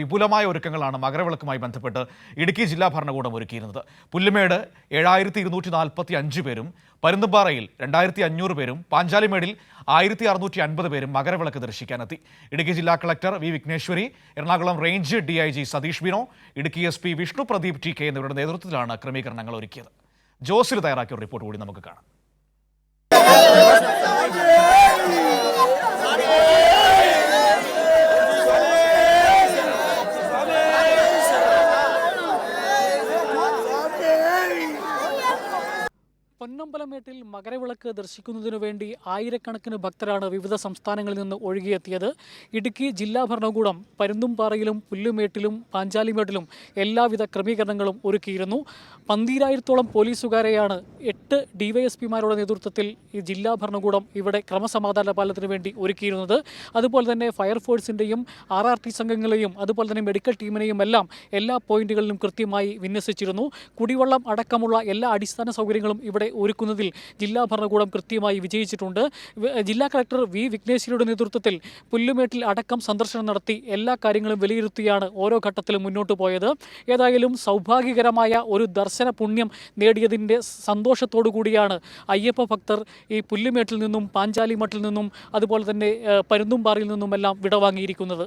വിപുലമായ ഒരുക്കങ്ങളാണ് മകരവിളക്കുമായി ബന്ധപ്പെട്ട് ഇടുക്കി ജില്ലാ ഭരണകൂടം ഒരുക്കിയിരുന്നത്. പുല്ലുമേട് 7245 പേരും, പരുന്തുംപാറയിൽ 2500 പേരും, പാഞ്ചാലിമേടിൽ 1650 പേരും മകരവിളക്ക് ദർശിക്കാനെത്തി. ഇടുക്കി ജില്ലാ collector V Vighneshwari, Ernakulam range DIG Sathish Bino, Idukki SP Vishnu Pradeep TK എന്നിവരുടെ നേതൃത്വത്തിലാണ് ക്രമീകരണങ്ങൾ ഒരുക്കിയത്. ജോസിൽ തയ്യാറാക്കിയ ഒരു റിപ്പോർട്ട് കൂടി നമുക്ക് കാണാം. പൊന്നമ്പലമേട്ടിൽ മകരവിളക്ക് ദർശിക്കുന്നതിനു വേണ്ടി ആയിരക്കണക്കിന് ഭക്തരാണ് വിവിധ സംസ്ഥാനങ്ങളിൽ നിന്ന് ഒഴുകിയെത്തിയത്. ഇടുക്കി ജില്ലാ ഭരണകൂടം പരുന്തുംപാറയിലും പുല്ലുമേട്ടിലും പാഞ്ചാലിമേട്ടിലും എല്ലാവിധ ക്രമീകരണങ്ങളും ഒരുക്കിയിരുന്നു. 12,000-ഓളം പോലീസുകാരെയാണ് 8 DYSPമാരുടെ നേതൃത്വത്തിൽ ഈ ജില്ലാ ഭരണകൂടം ഇവിടെ ക്രമസമാധാന പാലനത്തിന് വേണ്ടി ഒരുക്കിയിരുന്നത്. അതുപോലെ തന്നെ ഫയർഫോഴ്സിൻ്റെയും RRT സംഘങ്ങളെയും അതുപോലെ തന്നെ മെഡിക്കൽ ടീമിനെയും എല്ലാം എല്ലാ പോയിന്റുകളിലും കൃത്യമായി വിന്യസിച്ചിരുന്നു. കുടിവെള്ളം അടക്കമുള്ള എല്ലാ അടിസ്ഥാന സൗകര്യങ്ങളും ഇവിടെ ഒരുക്കുന്നതിൽ ജില്ലാ ഭരണകൂടം കൃത്യമായി വിജയിച്ചിട്ടുണ്ട്. ജില്ലാ കളക്ടർ വി വിഘ്നേശ്വരിയുടെ നേതൃത്വത്തിൽ പുല്ലുമേട്ടിൽ അടക്കം സന്ദർശനം നടത്തി എല്ലാ കാര്യങ്ങളും വിലയിരുത്തിയാണ് ഓരോ ഘട്ടത്തിലും മുന്നോട്ട് പോയത്. ഏതായാലും സൗഭാഗ്യകരമായ ഒരു ദർശന പുണ്യം നേടിയതിൻ്റെ സന്തോഷത്തോടു കൂടിയാണ് അയ്യപ്പ ഭക്തർ ഈ പുല്ലുമേട്ടിൽ നിന്നും പാഞ്ചാലിമേട്ടിൽ നിന്നും അതുപോലെ തന്നെ പരുന്തുംപാറയിൽ നിന്നുമെല്ലാം വിടവാങ്ങിയിരിക്കുന്നത്.